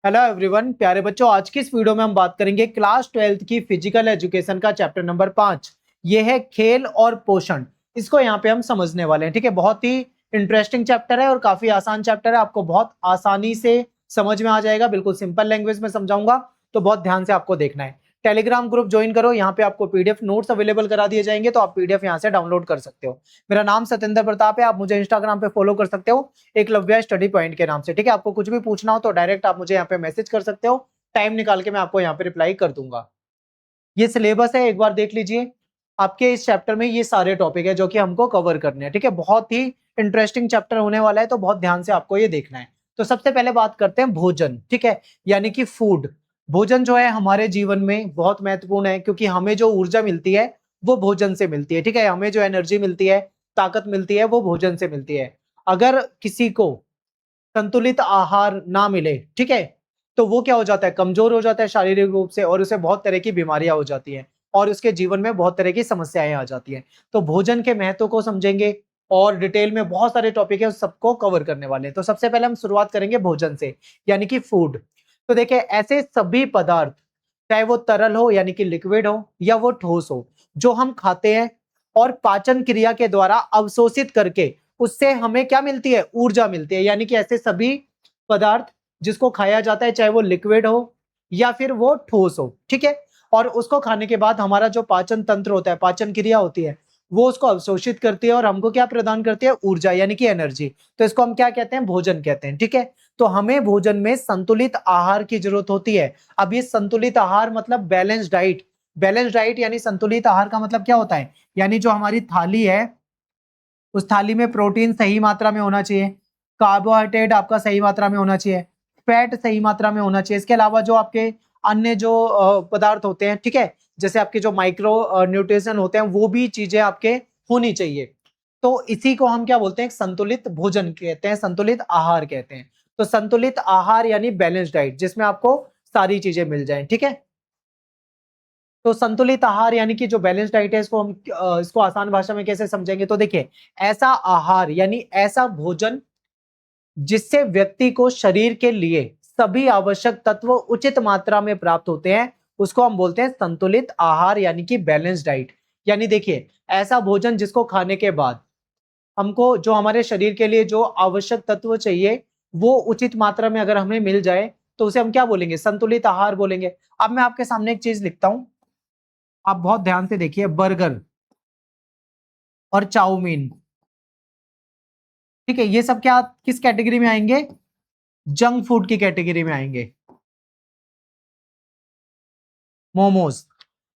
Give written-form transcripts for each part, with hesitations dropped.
Hello everyone, प्यारे बच्चों। आज की इस वीडियो में हम बात करेंगे क्लास 12th की फिजिकल एजुकेशन का चैप्टर नंबर 5। ये है खेल और पोषण। इसको यहाँ पे हम समझने वाले हैं। ठीक है, बहुत ही इंटरेस्टिंग चैप्टर है और काफी आसान चैप्टर है। आपको बहुत आसानी से समझ में आ जाएगा, बिल्कुल सिंपल लैंग्वेज में समझाऊंगा, तो बहुत ध्यान से आपको देखना है। टेलीग्राम ग्रुप ज्वाइन करो, यहाँ पे आपको पीडीएफ नोट्स अवेलेबल करा दिए जाएंगे, तो आप पीडीएफ यहाँ से डाउनलोड कर सकते हो। मेरा नाम सत्येंद्र प्रताप है, आप मुझे इंस्टाग्राम पे फॉलो कर सकते हो एकलव्य स्टडी पॉइंट के नाम से। ठीक है, आपको कुछ भी पूछना हो तो डायरेक्ट आप मुझे यहाँ पे मैसेज कर सकते हो, टाइम निकाल के मैं आपको यहाँ पे रिप्लाई कर दूंगा। ये सिलेबस है, एक बार देख लीजिए। आपके इस चैप्टर में ये सारे टॉपिक है जो कि हमको कवर करने हैं। ठीक है, बहुत ही इंटरेस्टिंग चैप्टर होने वाला है, तो बहुत ध्यान से आपको ये देखना है। तो सबसे पहले बात करते हैं भोजन। ठीक है, यानी कि फूड। भोजन जो है हमारे जीवन में बहुत महत्वपूर्ण है, क्योंकि हमें जो ऊर्जा मिलती है वो भोजन से मिलती है। ठीक है, हमें जो एनर्जी मिलती है, ताकत मिलती है, वो भोजन से मिलती है। अगर किसी को संतुलित आहार ना मिले, ठीक है, तो वो क्या हो जाता है, कमजोर हो जाता है शारीरिक रूप से, और उसे बहुत तरह की बीमारियां हो जाती हैं और उसके जीवन में बहुत तरह की समस्याएं आ जाती हैं। तो भोजन के महत्व को समझेंगे और डिटेल में बहुत सारे टॉपिक है, उस सबको कवर करने वाले हैं। तो सबसे पहले हम शुरुआत करेंगे भोजन से, यानी कि फूड। तो देखिए, ऐसे सभी पदार्थ, चाहे वो तरल हो यानी कि लिक्विड हो या वो ठोस हो, जो हम खाते हैं और पाचन क्रिया के द्वारा अवशोषित करके उससे हमें क्या मिलती है, ऊर्जा मिलती है। यानी कि ऐसे सभी पदार्थ जिसको खाया जाता है, चाहे वो लिक्विड हो या फिर वो ठोस हो, ठीक है, और उसको खाने के बाद हमारा जो पाचन तंत्र होता है, पाचन क्रिया होती है, वो उसको अवशोषित करती है और हमको क्या प्रदान करती है, ऊर्जा यानी कि एनर्जी। तो इसको हम क्या कहते हैं, भोजन कहते हैं। ठीक है, तो हमें भोजन में संतुलित आहार की जरूरत होती है। अब ये संतुलित आहार मतलब बैलेंस डाइट। बैलेंस डाइट यानी संतुलित आहार का मतलब क्या होता है, यानी जो हमारी थाली है, उस थाली में प्रोटीन सही मात्रा में होना चाहिए, कार्बोहाइड्रेट आपका सही मात्रा में होना चाहिए, फैट सही मात्रा में होना चाहिए। इसके अलावा जो आपके अन्य जो पदार्थ होते हैं, ठीक है, जैसे आपके जो माइक्रो न्यूट्रिशन होते हैं, वो भी चीजें आपके होनी चाहिए। तो इसी को हम क्या बोलते हैं, संतुलित भोजन कहते हैं, संतुलित आहार कहते हैं। तो संतुलित आहार यानी बैलेंस डाइट, जिसमें आपको सारी चीजें मिल जाएं। ठीक है, तो संतुलित आहार यानी कि जो बैलेंस डाइट है, इसको हम इसको आसान भाषा में कैसे समझेंगे, तो देखिए, ऐसा आहार यानी ऐसा भोजन जिससे व्यक्ति को शरीर के लिए सभी आवश्यक तत्व उचित मात्रा में प्राप्त होते हैं, उसको हम बोलते हैं संतुलित आहार यानी कि बैलेंस डाइट। यानी देखिए, ऐसा भोजन जिसको खाने के बाद हमको जो हमारे शरीर के लिए जो आवश्यक तत्व चाहिए, वो उचित मात्रा में अगर हमें मिल जाए, तो उसे हम क्या बोलेंगे, संतुलित आहार बोलेंगे। अब मैं आपके सामने एक चीज लिखता हूं, आप बहुत ध्यान से देखिए। बर्गर और चाउमीन, ठीक है, ये सब क्या किस कैटेगरी में आएंगे, जंक फूड की कैटेगरी में आएंगे। मोमोज।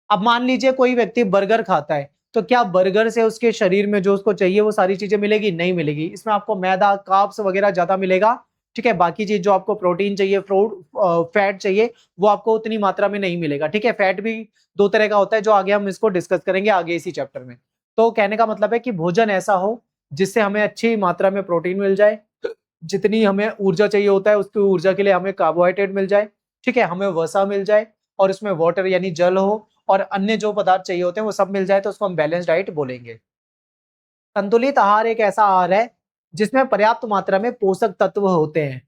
अब मान लीजिए कोई व्यक्ति बर्गर खाता है, तो क्या बर्गर से उसके शरीर में जो उसको चाहिए वो सारी चीजें मिलेगी, नहीं मिलेगी। इसमें आपको मैदा, कार्ब्स वगैरह ज्यादा मिलेगा। ठीक है, बाकी चीज जो आपको प्रोटीन चाहिए, फैट चाहिए, वो आपको उतनी मात्रा में नहीं मिलेगा। ठीक है, फैट भी दो तरह का होता है, जो आगे हम इसको डिस्कस करेंगे आगे इसी चैप्टर में। तो कहने का मतलब है कि भोजन ऐसा हो जिससे हमें अच्छी मात्रा में प्रोटीन मिल जाए, जितनी हमें ऊर्जा चाहिए होता है उसकी ऊर्जा के लिए हमें कार्बोहाइड्रेट मिल जाए, ठीक है, हमें वसा मिल जाए, और उसमें वाटर यानी जल हो, और अन्य जो पदार्थ चाहिए होते हैं वो सब मिल जाए, तो उसको हम बैलेंस डाइट बोलेंगे। संतुलित आहार एक ऐसा आहार है जिसमें पर्याप्त मात्रा में पोषक तत्व होते हैं,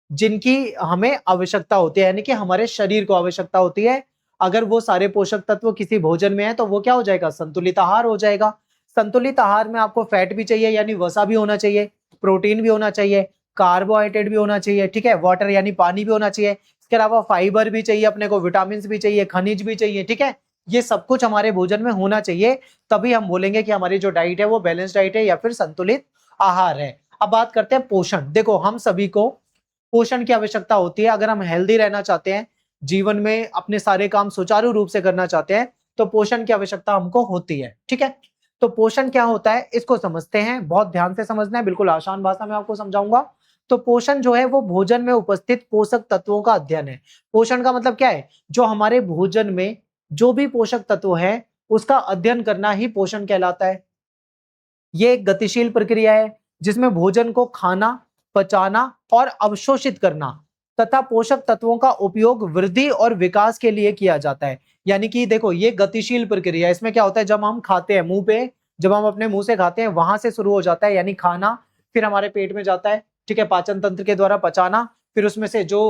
जिनकी हमें आवश्यकता होती है, यानी कि हमारे शरीर को आवश्यकता होती है। अगर वो सारे पोषक तत्व किसी भोजन में है, तो वो क्या हो जाएगा, संतुलित आहार हो जाएगा। संतुलित आहार में आपको फैट भी चाहिए यानी वसा भी होना चाहिए, प्रोटीन भी होना चाहिए, कार्बोहाइड्रेट भी होना चाहिए, ठीक है, वाटर यानी पानी भी होना चाहिए। इसके अलावा फाइबर भी चाहिए अपने को, विटामिन भी चाहिए, खनिज भी चाहिए। ठीक है, ये सब कुछ हमारे भोजन में होना चाहिए, तभी हम बोलेंगे कि हमारी जो डाइट है वो बैलेंस डाइट है या फिर संतुलित आहार है। अब बात करते हैं पोषण। देखो, हम सभी को पोषण की आवश्यकता होती है। अगर हम हेल्दी रहना चाहते हैं, जीवन में अपने सारे काम सुचारू रूप से करना चाहते हैं, तो पोषण की आवश्यकता हमको होती है। ठीक है, तो पोषण क्या होता है इसको समझते हैं, बहुत ध्यान से समझना है, बिल्कुल आसान भाषा में आपको समझाऊंगा। तो पोषण जो है वो भोजन में उपस्थित पोषक तत्वों का अध्ययन है। पोषण का मतलब क्या है, जो हमारे भोजन में जो भी पोषक तत्व है उसका अध्ययन करना ही पोषण कहलाता है। ये एक गतिशील प्रक्रिया है जिसमें भोजन को खाना, पचाना और अवशोषित करना तथा पोषक तत्वों का उपयोग वृद्धि और विकास के लिए किया जाता है। यानी कि देखो, ये गतिशील प्रक्रिया है। इसमें क्या होता है, जब हम खाते हैं मुंह पे, जब हम अपने मुंह से खाते हैं, वहां से शुरू हो जाता है यानी खाना, फिर हमारे पेट में जाता है, ठीक है, पाचन तंत्र के द्वारा पचाना, फिर उसमें से जो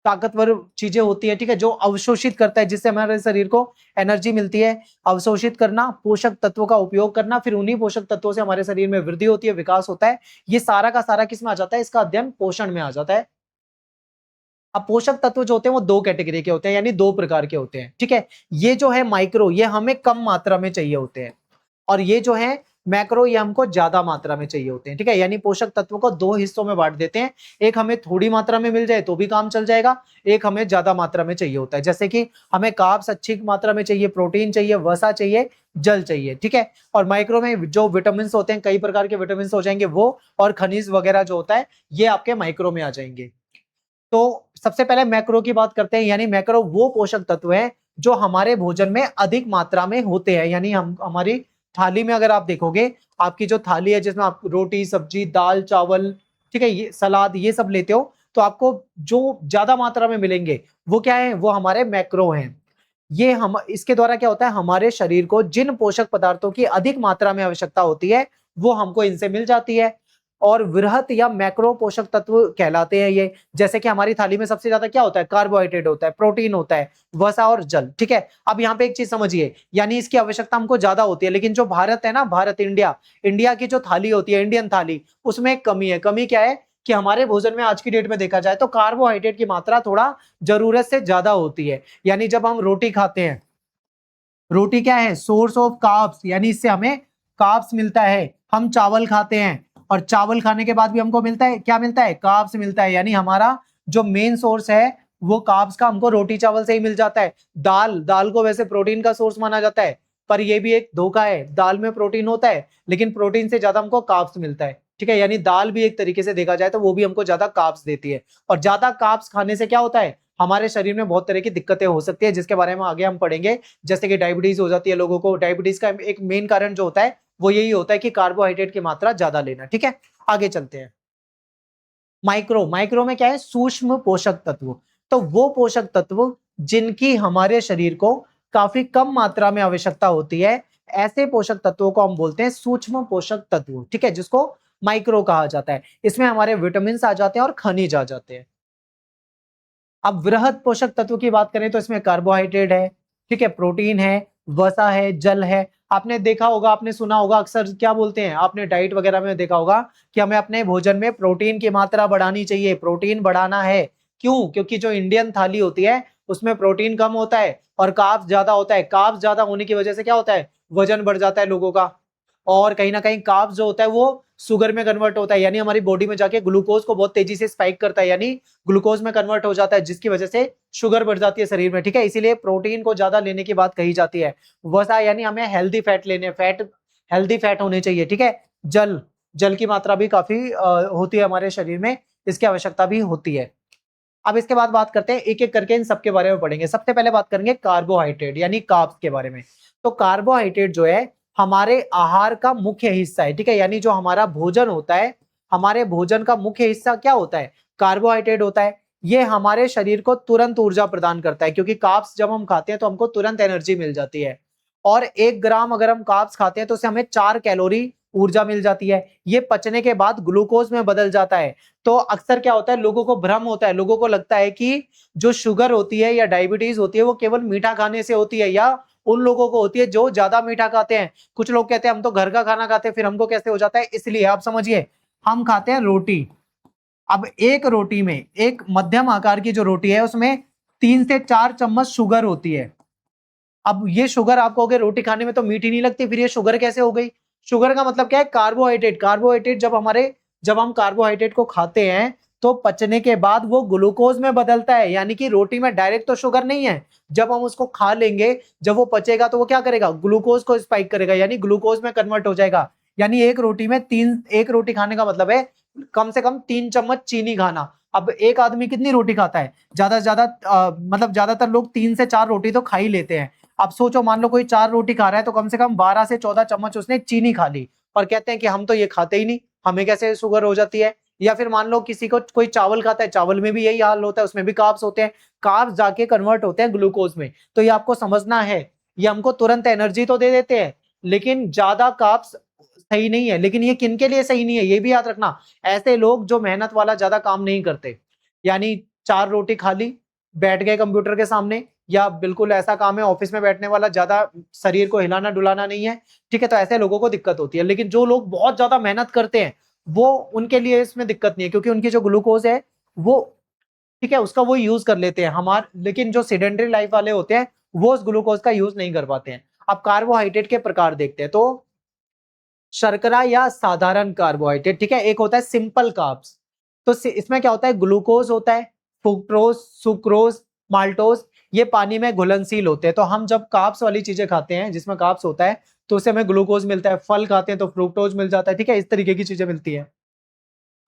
ताकतवर चीजें होती है, ठीक है, जो अवशोषित करता है, जिससे हमारे शरीर को एनर्जी मिलती है। अवशोषित करना, पोषक तत्वों का उपयोग करना, फिर उन्हीं पोषक तत्वों से हमारे शरीर में वृद्धि होती है, विकास होता है। ये सारा का सारा किस में आ जाता है? इसका अध्ययन पोषण में आ जाता है। अब पोषक तत्व जो होते हैं वो दो कैटेगरी के होते हैं, यानी दो प्रकार के होते हैं, ठीक है। ये जो है माइक्रो, ये हमें कम मात्रा में चाहिए होते हैं, और ये जो है मैक्रो, ये हमको ज्यादा मात्रा में चाहिए होते हैं, ठीक है। यानी पोषक तत्वों को दो हिस्सों में बांट देते हैं, एक हमें थोड़ी मात्रा में मिल जाए तो भी काम चल जाएगा, एक हमें ज्यादा मात्रा में चाहिए होता है। जैसे कि हमें कार्ब्स अच्छी मात्रा में चाहिए, प्रोटीन चाहिए, वसा चाहिए, जल चाहिए, ठीक है। और माइक्रो में जो विटामिन होते हैं, कई प्रकार के विटामिन हो जाएंगे वो, और खनिज वगैरह जो होता है, ये आपके माइक्रो में आ जाएंगे। तो सबसे पहले मैक्रो की बात करते हैं, यानी मैक्रो वो पोषक तत्व है जो हमारे भोजन में अधिक मात्रा में होते हैं। यानी हम हमारी थाली में अगर आप देखोगे, आपकी जो थाली है जिसमें आप रोटी, सब्जी, दाल, चावल, ठीक है, ये सलाद, ये सब लेते हो, तो आपको जो ज्यादा मात्रा में मिलेंगे वो क्या है? वो हमारे मैक्रो हैं। ये हम इसके द्वारा क्या होता है, हमारे शरीर को जिन पोषक पदार्थों की अधिक मात्रा में आवश्यकता होती है वो हमको इनसे मिल जाती है, और वृहत या मैक्रो पोषक तत्व कहलाते हैं ये। जैसे कि हमारी थाली में सबसे ज्यादा क्या होता है? कार्बोहाइड्रेट होता है, प्रोटीन होता है, वसा और जल, ठीक है। अब यहाँ पे एक चीज समझिए, यानी इसकी आवश्यकता हमको ज्यादा होती है, लेकिन जो भारत है ना, भारत, इंडिया, इंडिया की जो थाली होती है, इंडियन थाली, उसमें एक कमी है। कमी क्या है? कि हमारे भोजन में आज की डेट में देखा जाए तो कार्बोहाइड्रेट की मात्रा थोड़ा जरूरत से ज्यादा होती है। यानी जब हम रोटी खाते हैं, रोटी क्या है? सोर्स ऑफ कार्ब्स, यानी इससे हमें कार्ब्स मिलता है। हम चावल खाते हैं, और चावल खाने के बाद भी हमको मिलता है, क्या मिलता है? कार्ब्स मिलता है। यानी हमारा जो मेन सोर्स है वो कार्ब्स का हमको रोटी चावल से ही मिल जाता है। दाल, दाल को वैसे प्रोटीन का सोर्स माना जाता है, पर ये भी एक धोखा है। दाल में प्रोटीन होता है, लेकिन प्रोटीन से ज्यादा हमको कार्ब्स मिलता है, ठीक है। यानी दाल भी एक तरीके से देखा जाए तो वो भी हमको ज्यादा कार्ब्स देती है, और ज्यादा कार्ब्स खाने से क्या होता है? हमारे शरीर में बहुत तरह की दिक्कतें हो सकती है, जिसके बारे में आगे हम पढ़ेंगे। जैसे कि डायबिटीज हो जाती है लोगों को। डायबिटीज का एक मेन कारण जो होता है वो यही होता है कि कार्बोहाइड्रेट की मात्रा ज्यादा लेना, ठीक है। आगे चलते हैं। माइक्रो, माइक्रो में क्या है? सूक्ष्म पोषक तत्व। तो वो पोषक तत्व जिनकी हमारे शरीर को काफी कम मात्रा में आवश्यकता होती है, ऐसे पोषक तत्वों को हम बोलते हैं सूक्ष्म पोषक तत्व, ठीक है, जिसको माइक्रो कहा जाता है। इसमें हमारे विटामिन आ जाते हैं और खनिज आ जाते हैं। अब वृहद पोषक तत्व की बात करें तो इसमें कार्बोहाइड्रेट है, ठीक है, प्रोटीन है, वसा है, जल है। आपने देखा होगा, आपने सुना होगा, अक्सर क्या बोलते हैं, आपने डाइट वगैरह में देखा होगा कि हमें अपने भोजन में प्रोटीन की मात्रा बढ़ानी चाहिए, प्रोटीन बढ़ाना है। क्यों? क्योंकि जो इंडियन थाली होती है उसमें प्रोटीन कम होता है और कार्ब्स ज्यादा होता है। कार्ब्स ज्यादा होने की वजह से क्या होता है? वजन बढ़ जाता है लोगों का। और कहीं ना कहीं कार्ब्स जो होता है वो शुगर में कन्वर्ट होता है, यानी हमारी बॉडी में जाके ग्लूकोज को बहुत तेजी से स्पाइक करता है, यानी ग्लूकोज में कन्वर्ट हो जाता है, जिसकी वजह से शुगर बढ़ जाती है शरीर में, ठीक है। इसीलिए प्रोटीन को ज्यादा लेने की बात कही जाती है। वसा, यानी हमें हेल्दी फैट लेने, फैट, हेल्दी फैट होने चाहिए, ठीक है। जल, जल की मात्रा भी काफी होती है हमारे शरीर में, इसकी आवश्यकता भी होती है। अब इसके बाद बात करते हैं, एक एक करके इन सबके बारे में पढ़ेंगे। सबसे पहले बात करेंगे कार्बोहाइड्रेट यानी कार्ब्स के बारे में। तो कार्बोहाइड्रेट जो है हमारे आहार का मुख्य हिस्सा है, ठीक है। यानी जो हमारा भोजन होता है, हमारे भोजन का मुख्य हिस्सा क्या होता है? कार्बोहाइड्रेट होता है। ये हमारे शरीर को तुरंत ऊर्जा प्रदान करता है, क्योंकि कार्ब्स जब हम खाते हैं तो हमको तुरंत एनर्जी मिल जाती है। और 1 ग्राम अगर हम कार्ब्स खाते हैं तो उससे हमें 4 कैलोरी ऊर्जा मिल जाती है। ये पचने के बाद ग्लूकोज में बदल जाता है। तो अक्सर क्या होता है, लोगों को भ्रम होता है, लोगों को लगता है कि जो शुगर होती है या डायबिटीज होती है वो केवल मीठा खाने से होती है, या उन लोगों को होती है जो ज्यादा मीठा खाते हैं। कुछ लोग कहते हैं हम तो घर का खाना खाते हैं, फिर हमको कैसे हो जाता है? इसलिए आप समझिए, हम खाते हैं रोटी। अब एक रोटी में, एक मध्यम आकार की जो रोटी है उसमें 3 से 4 चम्मच शुगर होती है। अब ये शुगर, आप कहोगे रोटी खाने में तो मीठी नहीं लगती, फिर ये शुगर कैसे हो गई? शुगर का मतलब क्या है? कार्बोहाइड्रेट। कार्बोहाइड्रेट जब हम कार्बोहाइड्रेट को खाते हैं तो पचने के बाद वो ग्लूकोज में बदलता है, यानी कि रोटी में डायरेक्ट तो शुगर नहीं है। जब हम उसको खा लेंगे, जब वो पचेगा तो वो क्या करेगा? ग्लूकोज को स्पाइक करेगा, यानी ग्लूकोज में कन्वर्ट हो जाएगा। यानी एक रोटी में एक रोटी खाने का मतलब है कम से कम 3 चम्मच चीनी खाना। अब एक आदमी कितनी रोटी खाता है? ज्यादा से ज्यादा मतलब ज्यादातर लोग 3 से 4 रोटी तो खा ही लेते हैं। अब सोचो, मान लो कोई 4 रोटी खा रहा है तो कम से कम 12 से 14 चम्मच उसने चीनी खा ली, और कहते हैं कि हम तो ये खाते ही नहीं, हमें कैसे शुगर हो जाती है? या फिर मान लो किसी को, कोई चावल खाता है, चावल में भी यही हाल होता है, उसमें भी कार्ब्स होते हैं, कार्ब्स जाके कन्वर्ट होते हैं ग्लूकोज में। तो ये आपको समझना है, ये हमको तुरंत एनर्जी तो दे देते हैं, लेकिन ज्यादा कार्ब्स सही नहीं है। लेकिन ये किन के लिए सही नहीं है, ये भी याद रखना। ऐसे लोग जो मेहनत वाला ज्यादा काम नहीं करते, यानी 4 रोटी खा ली, बैठ गए कंप्यूटर के सामने, या बिल्कुल ऐसा काम है ऑफिस में बैठने वाला, ज्यादा शरीर को हिलाना डुलाना नहीं है, ठीक है, तो ऐसे लोगों को दिक्कत होती है। लेकिन जो लोग बहुत ज्यादा मेहनत करते हैं वो, उनके लिए इसमें दिक्कत नहीं है, क्योंकि उनकी जो ग्लूकोज है वो, ठीक है, उसका वो यूज कर लेते हैं लेकिन जो सेडेंटरी लाइफ वाले होते हैं वो उस ग्लूकोज का यूज नहीं कर पाते हैं। अब कार्बोहाइड्रेट के प्रकार देखते हैं, तो शर्करा या साधारण कार्बोहाइड्रेट, ठीक है, एक होता है सिंपल कार्ब्स, तो इसमें क्या होता है, ग्लूकोज होता है, फ्रुक्टोज, सुक्रोज, माल्टोज, ये पानी में घुलनशील होते हैं। तो हम जब कार्ब्स वाली चीजें खाते हैं जिसमें कार्ब्स होता है तो उससे हमें ग्लूकोज मिलता है, फल खाते हैं तो फ्रुक्टोज मिल जाता है, ठीक है, इस तरीके की चीजें मिलती है।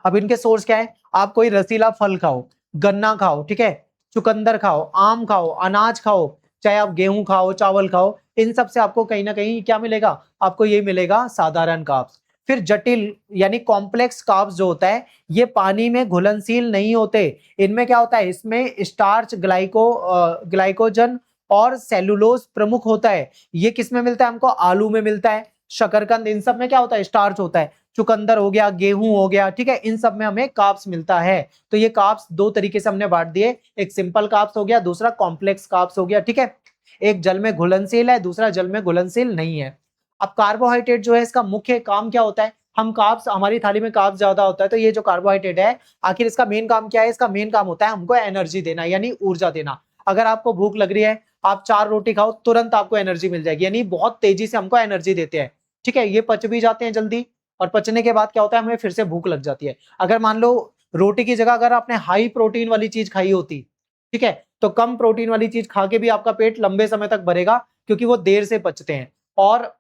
अब इनके सोर्स क्या है, आप कोई रसीला फल खाओ, गन्ना खाओ, ठीक है, चुकंदर खाओ, आम खाओ, अनाज खाओ, चाहे आप गेहूं खाओ, चावल खाओ, इन सब से आपको कहीं ना कहीं क्या मिलेगा, आपको ये मिलेगा साधारण कार्ब्स। फिर जटिल यानी कॉम्प्लेक्स कार्ब्स जो होता है ये पानी में घुलनशील नहीं होते। इनमें क्या होता है, इसमें स्टार्च, ग्लाइकोजन और सेलुलोज प्रमुख होता है। ये किस में मिलता है हमको, आलू में मिलता है, शकरकंद, इन सब में क्या होता है, स्टार्च होता है, चुकंदर हो गया, गेहूं हो गया, ठीक है, इन सब में हमें कार्ब्स मिलता है। तो ये कार्ब्स दो तरीके से हमने बांट दिए, एक सिंपल कार्ब्स हो गया, दूसरा कॉम्प्लेक्स कार्ब्स हो गया, ठीक है। एक जल में घुलनशील है, दूसरा जल में घुलनशील नहीं है। अब कार्बोहाइड्रेट जो है इसका मुख्य काम क्या होता है, हम कार्ब्स, हमारी थाली में कार्ब्स ज्यादा होता है, तो ये जो कार्बोहाइड्रेट है आखिर इसका मेन काम क्या है, इसका मेन काम होता है हमको एनर्जी देना, यानी ऊर्जा देना। अगर आपको भूख लग रही है, आप 4 रोटी खाओ, तुरंत आपको एनर्जी मिल जाएगी, यानी बहुत तेजी से हमको एनर्जी देते हैं, ठीक है, ये पच भी जाते हैं जल्दी, और पचने के बाद क्या होता है, हमें फिर से भूख लग जाती है। अगर मान लो रोटी की जगह अगर आपने हाई प्रोटीन वाली चीज खाई होती, ठीक है, तो कम प्रोटीन वाली चीज खा के भी आपका पेट लंबे समय तक भरेगा, क्योंकि वो देर से पचते हैं और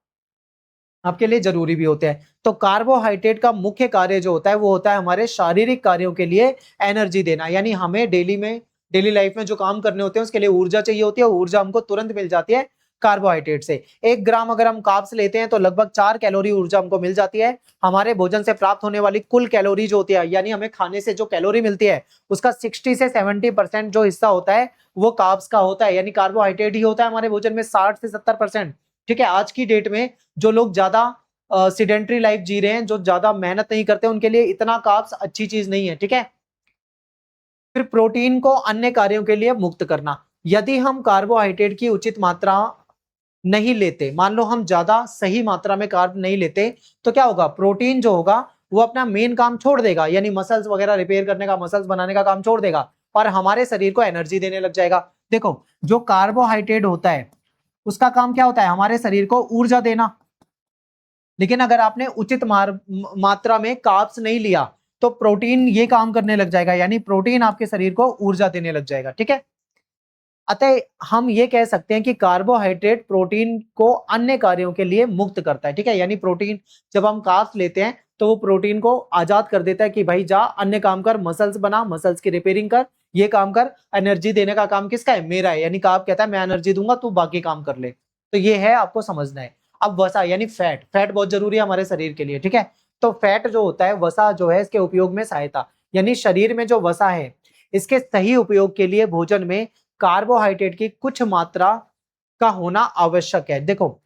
आपके लिए जरूरी भी होते हैं। तो कार्बोहाइड्रेट का मुख्य कार्य जो होता है वो होता है हमारे शारीरिक कार्यों के लिए एनर्जी देना, यानी हमें डेली लाइफ में जो काम करने होते हैं उसके लिए ऊर्जा चाहिए होती है, ऊर्जा हमको तुरंत मिल जाती है कार्बोहाइड्रेट से। 1 ग्राम अगर हम कार्ब्स लेते हैं तो लगभग 4 कैलोरी ऊर्जा हमको मिल जाती है। हमारे भोजन से प्राप्त होने वाली कुल कैलोरी जो होती है, यानी हमें खाने से जो कैलोरी मिलती है उसका 60 से 70% जो हिस्सा होता है वो कार्ब्स का होता है, यानी कार्बोहाइड्रेट ही होता है हमारे भोजन में 60 से 70%, ठीक है। आज की डेट में जो लोग ज्यादा सीडेंटरी लाइफ जी रहे हैं, जो ज्यादा मेहनत नहीं करते, उनके लिए इतना कार्ब्स अच्छी चीज नहीं है, ठीक है। फिर प्रोटीन को अन्य कार्यों के लिए मुक्त करना, यदि हम कार्बोहाइड्रेट की उचित मात्रा नहीं लेते, मान लो हम ज्यादा सही मात्रा में कार्ब नहीं लेते, तो क्या होगा, प्रोटीन जो होगा वो अपना मेन काम छोड़ देगा, यानी मसल्स वगैरह रिपेयर करने का, मसल्स बनाने का काम छोड़ देगा और हमारे शरीर को एनर्जी देने लग जाएगा। देखो, जो कार्बोहाइड्रेट होता है उसका काम क्या होता है, हमारे शरीर को ऊर्जा देना। लेकिन अगर आपने उचित मात्रा में कार्ब्स नहीं लिया तो प्रोटीन ये काम करने लग जाएगा, यानी प्रोटीन आपके शरीर को ऊर्जा देने लग जाएगा, ठीक है। अतः हम ये कह सकते हैं कि कार्बोहाइड्रेट प्रोटीन को अन्य कार्यों के लिए मुक्त करता है, ठीक है, यानी प्रोटीन जब हम कार्ब्स लेते हैं तो वो प्रोटीन को आजाद कर देता है कि भाई जा अन्य काम कर, मसल्स बना, मसल्स की रिपेयरिंग कर, ये काम कर, एनर्जी देने का काम किसका है, मेरा है, यानी कार्ब कहता है मैं एनर्जी दूंगा, तू बाकी काम कर ले। तो ये है, आपको समझना है। अब वसा यानी फैट, फैट बहुत जरूरी है हमारे शरीर के लिए, ठीक है। तो फैट जो होता है, वसा जो है, इसके उपयोग में सहायता, यानी शरीर में जो वसा है इसके सही उपयोग के लिए भोजन में कार्बोहाइड्रेट की कुछ मात्रा का होना आवश्यक है। देखो,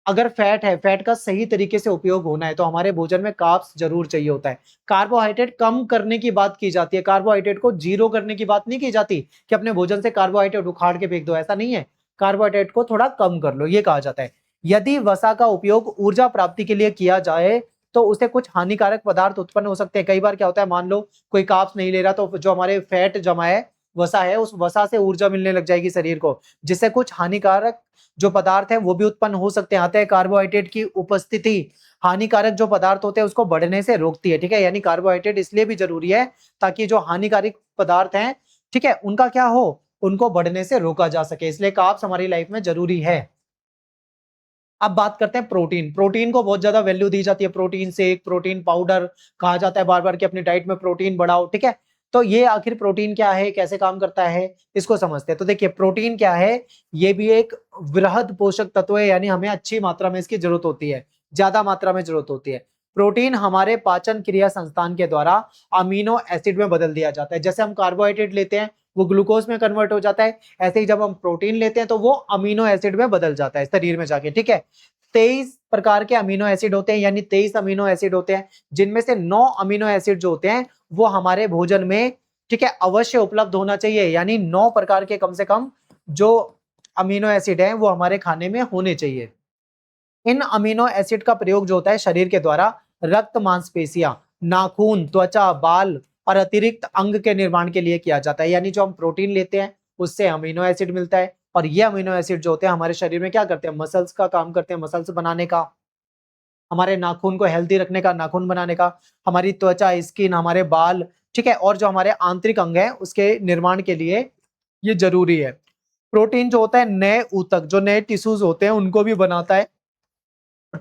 अगर फैट है, फैट का सही तरीके से उपयोग होना है तो हमारे भोजन में कार्ब्स जरूर चाहिए होता है। कार्बोहाइड्रेट कम करने की बात की जाती है, कार्बोहाइड्रेट को जीरो करने की बात नहीं की जाती कि अपने भोजन से कार्बोहाइड्रेट उखाड़ के फेंक दो, ऐसा नहीं है। कार्बोहाइड्रेट को थोड़ा कम कर लो, ये कहा जाता है। यदि वसा का उपयोग ऊर्जा प्राप्ति के लिए किया जाए तो उसे कुछ हानिकारक पदार्थ उत्पन्न हो सकते हैं। कई बार क्या होता है, मान लो कोई कार्ब्स नहीं ले रहा तो जो हमारे फैट जमा है, वसा है, उस वसा से ऊर्जा मिलने लग जाएगी शरीर को, जिससे कुछ हानिकारक जो पदार्थ है वो भी उत्पन्न हो सकते हैं। आते हैं कार्बोहाइड्रेट की उपस्थिति हानिकारक जो पदार्थ होते हैं उसको बढ़ने से रोकती है, ठीक है, यानी कार्बोहाइड्रेट इसलिए भी जरूरी है ताकि जो हानिकारक पदार्थ हैं, ठीक है, उनका क्या हो, उनको बढ़ने से रोका जा सके, इसलिए कार्ब्स हमारी लाइफ में जरूरी है। अब बात करते हैं प्रोटीन। प्रोटीन को बहुत ज्यादा वैल्यू दी जाती है, प्रोटीन शेक, प्रोटीन पाउडर, कहा जाता है बार बार कि अपनी डाइट में प्रोटीन बढ़ाओ, ठीक है। तो ये आखिर प्रोटीन क्या है, कैसे काम करता है, इसको समझते हैं। तो देखिए, प्रोटीन क्या है, ये भी एक वृहद पोषक तत्व है, यानी हमें अच्छी मात्रा में इसकी जरूरत होती है, ज्यादा मात्रा में जरूरत होती है। प्रोटीन हमारे पाचन क्रिया संस्थान के द्वारा अमीनो एसिड में बदल दिया जाता है। जैसे हम कार्बोहाइड्रेट लेते हैं वो ग्लूकोज में कन्वर्ट हो जाता है, ऐसे ही जब हम प्रोटीन लेते हैं तो वो अमीनो एसिड में बदल जाता है शरीर में जाके, ठीक है। 23 प्रकार के अमीनो एसिड होते हैं, यानी 23 अमीनो एसिड होते हैं, जिनमें से 9 अमीनो एसिड जो होते हैं वो हमारे भोजन में ठीक है, अवश्य उपलब्ध होना चाहिए, यानी 9 प्रकार के कम से कम जो अमीनो एसिड हैं वो हमारे खाने में होने चाहिए। इन अमीनो एसिड का प्रयोग जो होता है शरीर के द्वारा रक्त, मांसपेशियां, नाखून, त्वचा, बाल और अतिरिक्त अंग के निर्माण के लिए किया जाता है। यानी जो हम प्रोटीन लेते हैं उससे अमीनो एसिड मिलता है, और ये अमीनो एसिड जो होते हैं हमारे शरीर में क्या करते हैं, मसल्स का काम करते हैं, मसल्स बनाने का, हमारे नाखून को हेल्दी रखने का, नाखून बनाने का, हमारी त्वचा, स्किन, हमारे बाल, ठीक है, और जो हमारे आंतरिक अंग हैं उसके निर्माण के लिए ये जरूरी है। प्रोटीन जो होता है नए ऊतक, जो नए टिश्यूज होते हैं उनको भी बनाता है।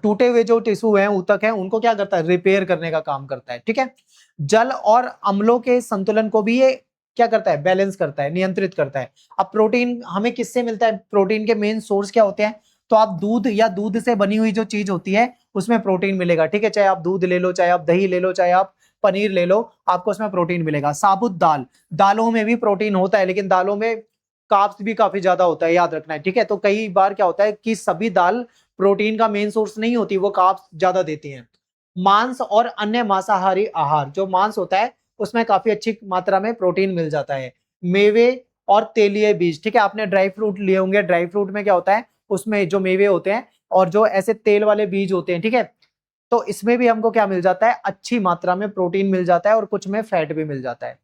टूटे हुए जो टिश्यू हैं, ऊतक हैं, उनको क्या करता है, रिपेयर करने का काम करता है। ठीक है, जल और अम्लों के संतुलन को भी ये क्या करता है, बैलेंस करता है, नियंत्रित करता है। अब प्रोटीन हमें किससे मिलता है, प्रोटीन के मेन सोर्स क्या होते हैं, तो आप दूध या दूध से बनी हुई जो चीज होती है उसमें प्रोटीन मिलेगा। ठीक है, चाहे आप दूध ले लो, चाहे आप दही ले लो, चाहे आप पनीर ले लो, आपको उसमें प्रोटीन मिलेगा। साबुत दाल, दालों में भी प्रोटीन होता है, लेकिन दालों में कार्ब्स भी काफी ज्यादा होता है, याद रखना है। ठीक है, तो कई बार क्या होता है कि सभी दाल प्रोटीन का मेन सोर्स नहीं होती, वो कार्ब्स ज्यादा देती हैं। मांस और अन्य मांसाहारी आहार, जो मांस होता है उसमें काफी अच्छी मात्रा में प्रोटीन मिल जाता है। मेवे और तेलीय बीज, ठीक है, आपने ड्राई फ्रूट लिए होंगे, ड्राई फ्रूट में क्या होता है, उसमें जो मेवे होते हैं और जो ऐसे तेल वाले बीज होते हैं, ठीक है, तो इसमें भी हमको क्या मिल जाता है, अच्छी मात्रा में प्रोटीन मिल जाता है, और कुछ में फैट भी मिल जाता है।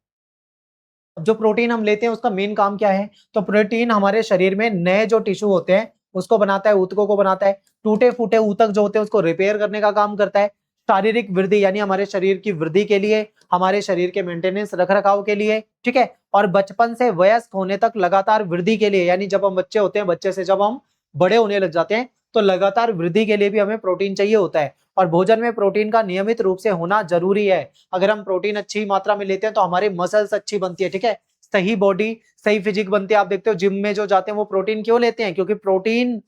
जो प्रोटीन हम लेते हैं उसका मेन काम क्या है, तो प्रोटीन हमारे शरीर में नए जो टिश्यू होते हैं उसको बनाता है, ऊतकों को बनाता है। टूटे फूटे ऊतक जो होते हैं उसको रिपेयर करने का काम करता है। शारीरिक वृद्धि, यानी हमारे शरीर की वृद्धि के लिए, हमारे शरीर के मेंटेनेंस, रख रखाव के लिए, ठीक है, और बचपन से वयस्क होने तक लगातार वृद्धि के लिए, यानी जब हम बच्चे होते हैं, बच्चे से जब हम बड़े होने लग जाते हैं, तो लगातार वृद्धि के लिए भी हमें प्रोटीन चाहिए होता है। और भोजन में प्रोटीन का नियमित रूप से होना जरूरी है। अगर हम प्रोटीन अच्छी मात्रा में लेते हैं तो हमारी मसल्स अच्छी बनती है। ठीक है, सही बॉडी, सही फिजिक बनती है। आप देखते हो जिम में जो जाते हैं वो प्रोटीन क्यों लेते हैं, क्योंकि प्रोटीन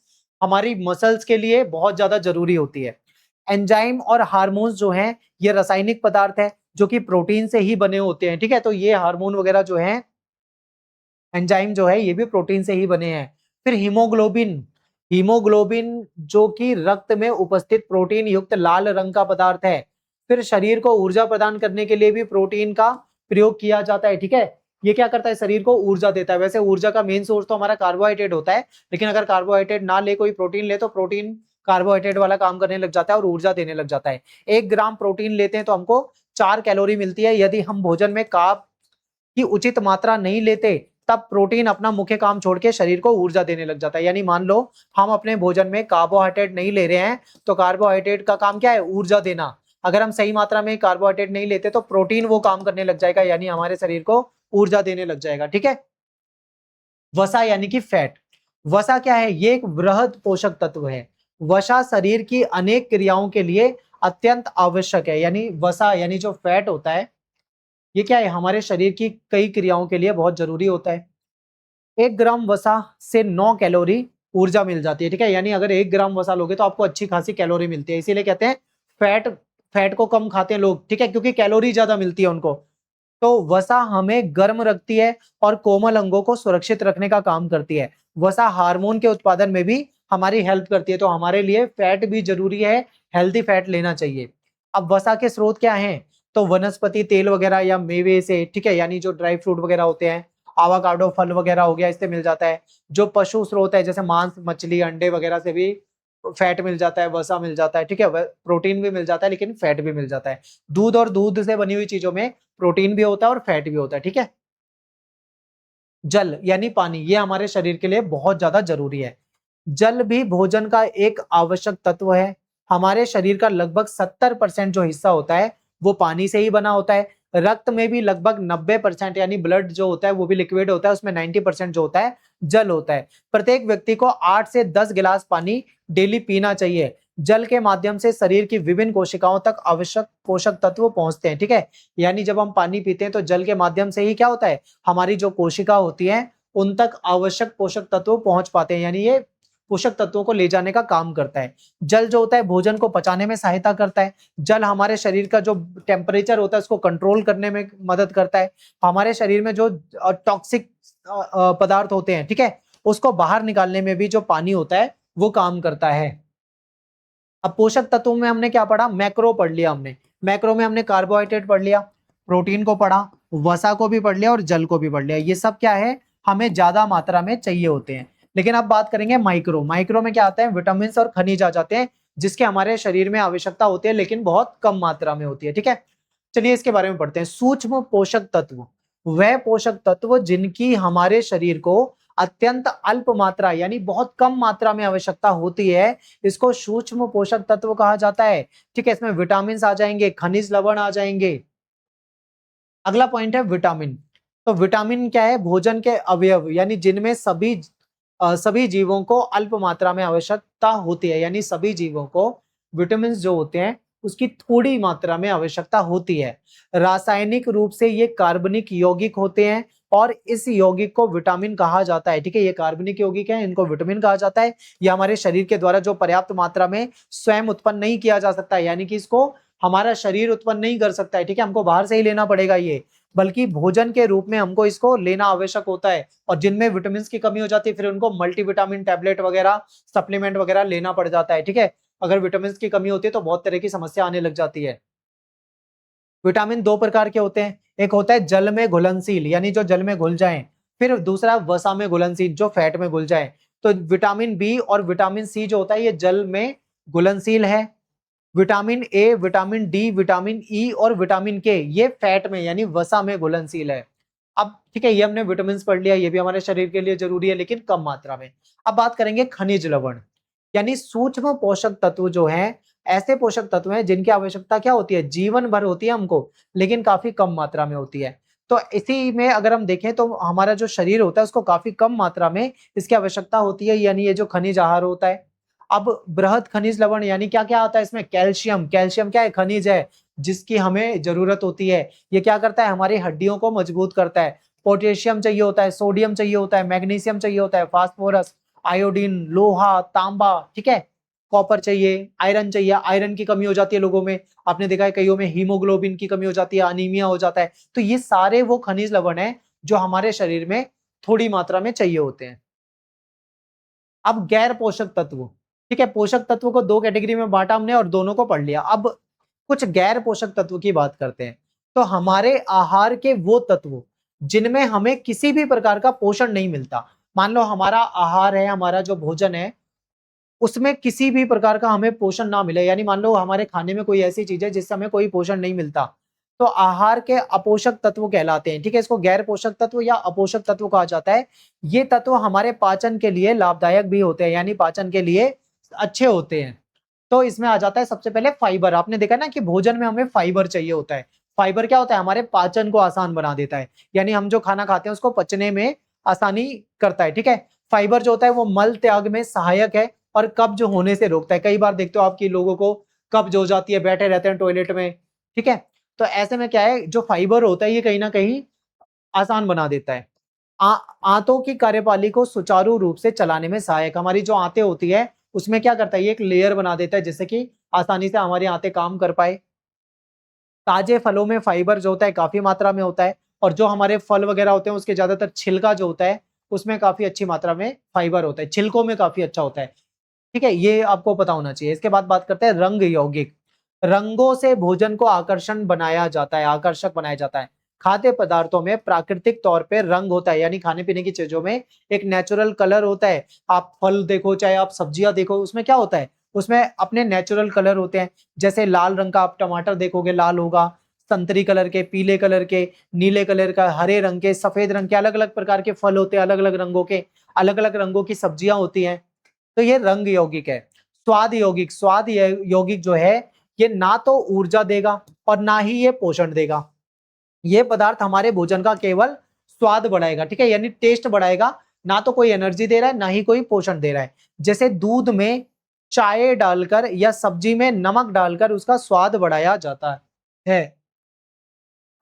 हमारी मसल्स के लिए बहुत ज्यादा जरूरी होती है। एंजाइम और हार्मोन्स जो हैं ये रासायनिक पदार्थ है जो कि प्रोटीन से ही बने होते हैं। ठीक है, तो ये हार्मोन वगैरह जो है, एंजाइम जो है, ये भी प्रोटीन से ही बने हैं। फिर हीमोग्लोबिन, हीमोग्लोबिन जो कि रक्त में उपस्थित प्रोटीन युक्त लाल रंग का पदार्थ है। फिर शरीर को ऊर्जा प्रदान करने के लिए भी प्रोटीन का प्रयोग किया जाता है। ठीक है, ये क्या करता है, शरीर को ऊर्जा देता है। वैसे ऊर्जा का मेन सोर्स तो हमारा कार्बोहाइड्रेट होता है, लेकिन अगर कार्बोहाइड्रेट ना ले, कोई प्रोटीन ले, तो प्रोटीन कार्बोहाइड्रेट वाला काम करने लग जाता है और ऊर्जा देने लग जाता है। 1 ग्राम प्रोटीन लेते हैं तो हमको 4 कैलोरी मिलती है। यदि हम भोजन में कार्ब की उचित मात्रा नहीं लेते, तब प्रोटीन अपना मुख्य काम छोड़ के शरीर को ऊर्जा देने लग जाता है। यानी मान लो हम अपने भोजन में कार्बोहाइड्रेट नहीं ले रहे हैं, तो कार्बोहाइड्रेट का काम क्या है, ऊर्जा देना। अगर हम सही मात्रा में कार्बोहाइड्रेट नहीं लेते तो प्रोटीन वो काम करने लग जाएगा, यानी हमारे शरीर को ऊर्जा देने लग जाएगा। ठीक है, वसा यानी कि फैट। वसा क्या है, ये एक वृहद पोषक तत्व है। वसा शरीर की अनेक क्रियाओं के लिए अत्यंत आवश्यक है। यानी वसा यानी जो फैट होता है, ये क्या है, हमारे शरीर की कई क्रियाओं के लिए बहुत जरूरी होता है। 1 ग्राम वसा से 9 कैलोरी ऊर्जा मिल जाती है। ठीक है, यानी अगर 1 ग्राम वसा लोगे तो आपको अच्छी खासी कैलोरी मिलती है। इसीलिए कहते हैं फैट, फैट को कम खाते हैं लोग। ठीक है, क्योंकि कैलोरी ज्यादा मिलती है उनको। तो वसा हमें गर्म रखती है और कोमल अंगों को सुरक्षित रखने का काम करती है। वसा हार्मोन के उत्पादन में भी हमारी हेल्प करती है। तो हमारे लिए फैट भी जरूरी है, हेल्दी फैट लेना चाहिए। अब वसा के स्रोत क्या हैं, तो वनस्पति तेल वगैरह या मेवे से, ठीक है, यानी जो ड्राई फ्रूट वगैरह होते हैं, आवाकाडो फल वगैरह हो गया, इससे मिल जाता है। जो पशु स्रोत है जैसे मांस, मछली, अंडे वगैरह से भी फैट मिल जाता है, वसा मिल जाता है। ठीक है, प्रोटीन भी मिल जाता है, लेकिन फैट भी मिल जाता है। दूध और दूध से बनी हुई चीजों में प्रोटीन भी होता है और फैट भी होता है। ठीक है, जल यानी पानी, ये हमारे शरीर के लिए बहुत ज्यादा जरूरी है। जल भी भोजन का एक आवश्यक तत्व है। हमारे शरीर का लगभग 70% जो हिस्सा होता है वो पानी से ही बना होता है। रक्त में भी लगभग 90%, यानी ब्लड जो होता है वो भी लिक्विड होता है, उसमें 90% जो होता है जल होता है। प्रत्येक व्यक्ति को 8 से 10 गिलास पानी डेली पीना चाहिए। जल के माध्यम से शरीर की विभिन्न कोशिकाओं तक आवश्यक पोषक तत्व पहुंचते हैं। ठीक है, यानी जब हम पानी पीते हैं तो जल के माध्यम से ही क्या होता है, हमारी जो कोशिका होती है उन तक आवश्यक पोषक तत्व पहुंच पाते हैं, यानी ये पोषक तत्वों को ले जाने का काम करता है। जल जो होता है भोजन को पचाने में सहायता करता है। जल हमारे शरीर का जो टेम्परेचर होता है उसको कंट्रोल करने में मदद करता है। हमारे शरीर में जो टॉक्सिक पदार्थ होते हैं, ठीक है, उसको बाहर निकालने में भी जो पानी होता है वो काम करता है। अब पोषक तत्वों में हमने क्या पढ़ा, मैक्रो पढ़ लिया हमने। मैक्रो में हमने कार्बोहाइड्रेट पढ़ लिया, प्रोटीन को पढ़ा, वसा को भी पढ़ लिया और जल को भी पढ़ लिया। ये सब क्या है, हमें ज्यादा मात्रा में चाहिए होते हैं। लेकिन अब बात करेंगे माइक्रो। माइक्रो में क्या आता है, विटामिन और खनिज आ जाते हैं जिसके हमारे शरीर में आवश्यकता होती है लेकिन बहुत कम मात्रा में होती है। ठीक है, चलिए इसके बारे में पढ़ते हैं। सूक्ष्म पोषक तत्व, वह पोषक तत्व जिनकी हमारे शरीर को अत्यंत अल्प मात्रा यानी बहुत कम मात्रा में आवश्यकता होती है, इसको सूक्ष्म पोषक तत्व कहा जाता है। ठीक है, इसमें विटामिन आ जाएंगे, खनिज लवण आ जाएंगे। अगला पॉइंट है विटामिन। तो विटामिन क्या है, भोजन के अवयव यानी जिनमें सभी जीवों को अल्प मात्रा में आवश्यकता होती है, यानी सभी जीवों को विटामिन जो होते हैं उसकी थोड़ी मात्रा में आवश्यकता होती है। रासायनिक रूप से ये कार्बनिक यौगिक होते हैं और इस यौगिक को विटामिन कहा जाता है। ठीक है, ये कार्बनिक यौगिक है, इनको विटामिन कहा जाता है। ये हमारे शरीर के द्वारा जो पर्याप्त मात्रा में स्वयं उत्पन्न नहीं किया जा सकता है, यानी कि इसको हमारा शरीर उत्पन्न नहीं कर सकता है। ठीक है, हमको बाहर से ही लेना पड़ेगा ये, बल्कि भोजन के रूप में हमको इसको लेना आवश्यक होता है। और जिनमें विटामिन की कमी हो जाती है फिर उनको मल्टीविटामिन टैबलेट वगैरह, सप्लीमेंट वगैरह लेना पड़ जाता है। ठीक है, अगर विटामिन की कमी होती है तो बहुत तरह की समस्या आने लग जाती है। विटामिन दो प्रकार के होते हैं, एक होता है जल में घुलनशील यानी जो जल में घुल जाए, फिर दूसरा वसा में घुलनशील जो फैट में घुल जाए। तो विटामिन बी और विटामिन सी जो होता है ये जल में घुलनशील है। Vitamin A, vitamin D, vitamin E और विटामिन के ये फैट में यानी वसा में घुलनशील है। अब ठीक है, ये हमने विटामिन पढ़ लिया, ये भी हमारे शरीर के लिए जरूरी है लेकिन कम मात्रा में। अब बात करेंगे खनिज लवण यानी सूक्ष्म पोषक तत्व जो हैं, ऐसे पोषक तत्व हैं जिनकी आवश्यकता क्या होती है, जीवन भर होती है हमको, लेकिन काफी कम मात्रा में होती है। तो इसी में अगर हम देखें तो हमारा जो शरीर होता है उसको काफी कम मात्रा में इसकी आवश्यकता होती है, यानी ये जो खनिज आहार होता है। अब बृहद खनिज लवण यानी क्या क्या आता है इसमें, कैल्शियम। कैल्शियम क्या है, खनिज है जिसकी हमें जरूरत होती है। ये क्या करता है, हमारी हड्डियों को मजबूत करता है। पोटेशियम चाहिए होता है, सोडियम चाहिए होता है, मैग्नीशियम चाहिए होता है, फास्फोरस, आयोडीन, लोहा, तांबा, ठीक है, कॉपर चाहिए, आयरन चाहिए। आयरन की कमी हो जाती है लोगों में, आपने देखा है कईयों में हीमोग्लोबिन की कमी हो जाती है, अनीमिया हो जाता है। तो ये सारे वो खनिज लवण है जो हमारे शरीर में थोड़ी मात्रा में चाहिए होते हैं। अब गैर पोषक तत्व, ठीक है, पोषक तत्व को दो कैटेगरी में बांटा हमने और दोनों को पढ़ लिया। अब कुछ गैर पोषक तत्व की बात करते हैं। तो हमारे आहार के वो तत्व जिनमें हमें किसी भी प्रकार का पोषण नहीं मिलता। मान लो हमारा आहार है, हमारा जो भोजन है उसमें किसी भी प्रकार का हमें पोषण ना मिले, यानी मान लो हमारे खाने में कोई ऐसी चीज है जिससे हमें कोई पोषण नहीं मिलता, तो आहार के अपोषक तत्व कहलाते हैं। ठीक है, इसको गैर पोषक तत्व या अपोषक तत्व कहा जाता है। ये तत्व हमारे पाचन के लिए लाभदायक भी होते हैं, यानी पाचन के लिए अच्छे होते हैं। तो इसमें आ जाता है सबसे पहले फाइबर। आपने देखा ना कि भोजन में हमें फाइबर चाहिए होता है। फाइबर क्या होता है, हमारे पाचन को आसान बना देता है, यानी हम जो खाना खाते हैं उसको पचने में आसानी करता है। ठीक है, फाइबर जो होता है वो मल त्याग में सहायक है और कब्ज होने से रोकता है। कई बार देखते हो आपकी लोगों को कब्ज हो जाती है, बैठे रहते हैं टॉयलेट में। ठीक है, तो ऐसे में क्या है, जो फाइबर होता है ये कहीं ना कहीं आसान बना देता है। आंतों की कार्यप्रणाली को सुचारू रूप से चलाने में सहायक। हमारी जो आंतें होती है उसमें क्या करता है, ये एक लेयर बना देता है जिससे कि आसानी से हमारी आंतें काम कर पाए। ताजे फलों में फाइबर जो होता है काफी मात्रा में होता है, और जो हमारे फल वगैरह होते हैं उसके ज्यादातर छिलका जो होता है उसमें काफी अच्छी मात्रा में फाइबर होता है, छिलकों में काफी अच्छा होता है। ठीक है, ये आपको पता होना चाहिए। इसके बाद बात करते हैं रंग यौगिक। रंगों से भोजन को आकर्षण बनाया जाता है, आकर्षक बनाया जाता है। खाद्य पदार्थों में प्राकृतिक तौर पे रंग होता है, यानी खाने पीने की चीजों में एक नेचुरल कलर होता है। आप फल देखो चाहे आप सब्जियां देखो, उसमें क्या होता है, उसमें अपने नेचुरल कलर होते हैं। जैसे लाल रंग का आप टमाटर देखोगे लाल होगा, संतरी कलर के, पीले कलर के, नीले कलर का, हरे रंग के, सफेद रंग के, अलग अलग प्रकार के फल होते हैं, अलग अलग रंगों के, अलग अलग रंगों की सब्जियां होती हैं। तो ये रंग यौगिक है। स्वाद यौगिक, यौगिक जो है ये ना तो ऊर्जा देगा और ना ही ये पोषण देगा। ये पदार्थ हमारे भोजन का केवल स्वाद बढ़ाएगा। ठीक है, यानी टेस्ट बढ़ाएगा, ना तो कोई एनर्जी दे रहा है ना ही कोई पोषण दे रहा है। जैसे दूध में चाय डालकर या सब्जी में नमक डालकर उसका स्वाद बढ़ाया जाता है।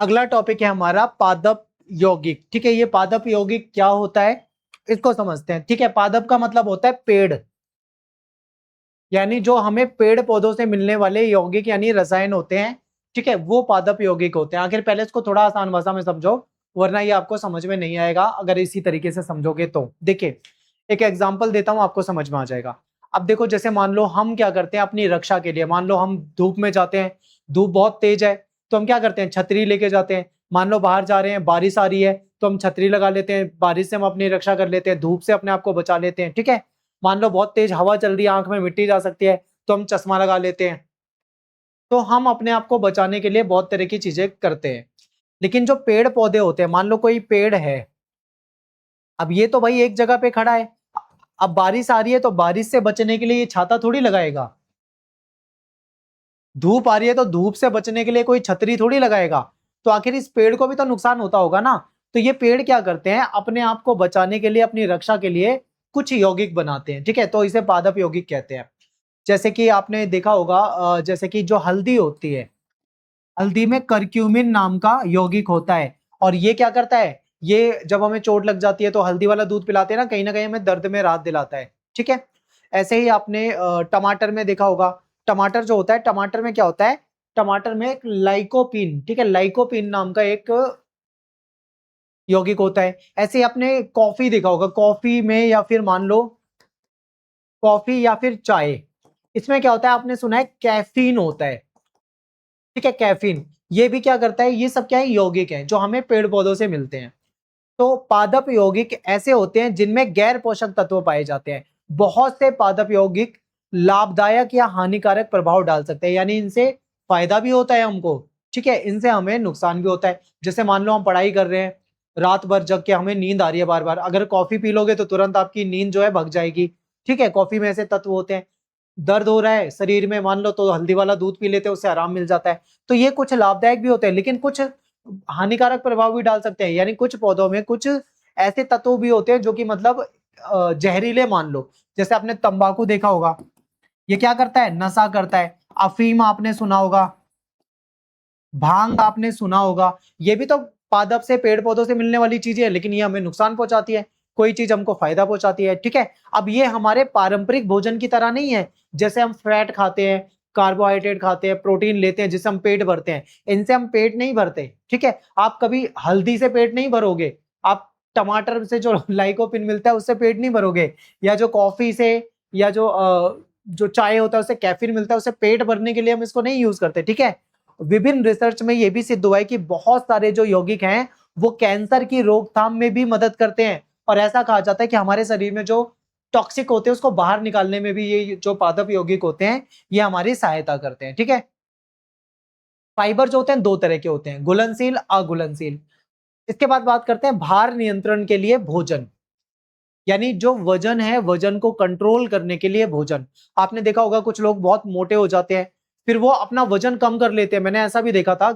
अगला टॉपिक है हमारा पादप यौगिक। ठीक है, ये पादप यौगिक क्या होता है इसको समझते हैं। ठीक है, पादप का मतलब होता है पेड़, यानी जो हमें पेड़ पौधों से मिलने वाले यौगिक यानी रसायन होते हैं। ठीक है, वो पादप यौगिक होते हैं। आखिर पहले इसको थोड़ा आसान भाषा में समझो, वरना ये आपको समझ में नहीं आएगा अगर इसी तरीके से समझोगे तो। देखिए एक एग्जांपल देता हूं, आपको समझ में आ जाएगा। अब देखो, जैसे मान लो हम क्या करते हैं अपनी रक्षा के लिए, मान लो हम धूप में जाते हैं, धूप बहुत तेज है तो हम क्या करते हैं, छतरी लेके जाते हैं। मान लो बाहर जा रहे हैं, बारिश आ रही है तो हम छतरी लगा लेते हैं, बारिश से हम अपनी रक्षा कर लेते हैं, धूप से अपने आप को बचा लेते हैं, ठीक है। मान लो बहुत तेज हवा चल रही है, आंख में मिट्टी जा सकती है तो हम चश्मा लगा लेते हैं। तो हम अपने आप को बचाने के लिए बहुत तरह की चीजें करते हैं। लेकिन जो पेड़ पौधे होते हैं, मान लो कोई पेड़ है, अब ये तो भाई एक जगह पे खड़ा है, अब बारिश आ रही है तो बारिश से बचने के लिए ये छाता थोड़ी लगाएगा। धूप आ रही है तो धूप से बचने के लिए कोई छतरी थोड़ी लगाएगा। तो आखिर इस पेड़ को भी तो नुकसान होता होगा ना। तो ये पेड़ क्या करते हैं, अपने आप को बचाने के लिए, अपनी रक्षा के लिए कुछ यौगिक बनाते हैं, ठीक है। तो इसे पादप यौगिक कहते हैं। जैसे कि आपने देखा होगा, जैसे कि जो हल्दी होती है, हल्दी में करक्यूमिन नाम का यौगिक होता है। और ये क्या करता है, ये जब हमें चोट लग जाती है तो हल्दी वाला दूध पिलाते हैं ना कहीं हमें दर्द में राहत दिलाता है, ठीक है। ऐसे ही आपने टमाटर में देखा होगा, टमाटर जो होता है, टमाटर में क्या होता है, टमाटर में एक लाइकोपीन, ठीक है, लाइकोपीन नाम का एक यौगिक होता है। ऐसे ही आपने कॉफी देखा होगा, कॉफी में या फिर मान लो कॉफी या फिर चाय, इसमें क्या होता है, आपने सुना है कैफीन होता है, ठीक है, कैफीन। ये भी क्या करता है, ये सब क्या है, यौगिक है जो हमें पेड़ पौधों से मिलते हैं। तो पादप यौगिक ऐसे होते हैं जिनमें गैर पोषक तत्व पाए जाते हैं। बहुत से पादप यौगिक लाभदायक या हानिकारक प्रभाव डाल सकते हैं, यानी इनसे फायदा भी होता है हमको, ठीक है, इनसे हमें नुकसान भी होता है। जैसे मान लो हम पढ़ाई कर रहे हैं, रात भर जग के हमें नींद आ रही है बार बार, अगर कॉफी पी लोगे तो तुरंत आपकी नींद जो है भग जाएगी, ठीक है। कॉफी में ऐसे तत्व होते हैं। दर्द हो रहा है शरीर में, मान लो, तो हल्दी वाला दूध पी लेते हैं, उससे आराम मिल जाता है। तो ये कुछ लाभदायक भी होते हैं, लेकिन कुछ हानिकारक प्रभाव भी डाल सकते हैं। यानी कुछ पौधों में कुछ ऐसे तत्व भी होते हैं जो कि मतलब जहरीले मान लो। जैसे आपने तंबाकू देखा होगा, ये क्या करता है, नशा करता है। अफीम आपने सुना होगा, भांग आपने सुना होगा, ये भी तो पादप से, पेड़ पौधों से मिलने वाली चीजें है, लेकिन ये हमें नुकसान पहुंचाती है। कोई चीज हमको फायदा पहुंचाती है, ठीक है। अब ये हमारे पारंपरिक भोजन की तरह नहीं है। जैसे हम फैट खाते हैं, कार्बोहाइड्रेट खाते हैं, प्रोटीन लेते हैं जिससे हम पेट भरते हैं, इनसे हम पेट नहीं भरते, ठीक है। आप कभी हल्दी से पेट नहीं भरोगे, आप टमाटर से जो लाइकोपिन मिलता है उससे पेट नहीं भरोगे, या जो कॉफी से, या जो चाय होता है उससे कैफीन मिलता है, उससे पेट भरने के लिए हम इसको नहीं यूज करते, ठीक है। विभिन्न रिसर्च में यह भी सिद्ध हुआ है कि बहुत सारे जो यौगिक हैं वो कैंसर की रोकथाम में भी मदद करते हैं। और ऐसा कहा जाता है कि हमारे शरीर में जो टॉक्सिक होते हैं उसको बाहर निकालने में भी ये जो पादप यौगिक होते हैं ये हमारी सहायता करते हैं, ठीक है। फाइबर जो होते हैं दो तरह के होते हैं, घुलनशील, अघुलनशील। इसके बाद बात करते हैं भार नियंत्रण के लिए भोजन, यानी जो वजन है, वजन को कंट्रोल करने के लिए भोजन। आपने देखा होगा कुछ लोग बहुत मोटे हो जाते हैं, फिर वो अपना वजन कम कर लेते हैं। मैंने ऐसा भी देखा था,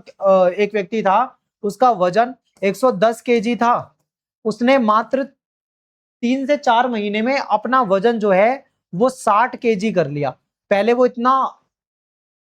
एक व्यक्ति था, उसका वजन 110 केजी था, उसने मात्र 3 से 4 महीने में अपना वजन जो है वो 60 केजी कर लिया। पहले वो इतना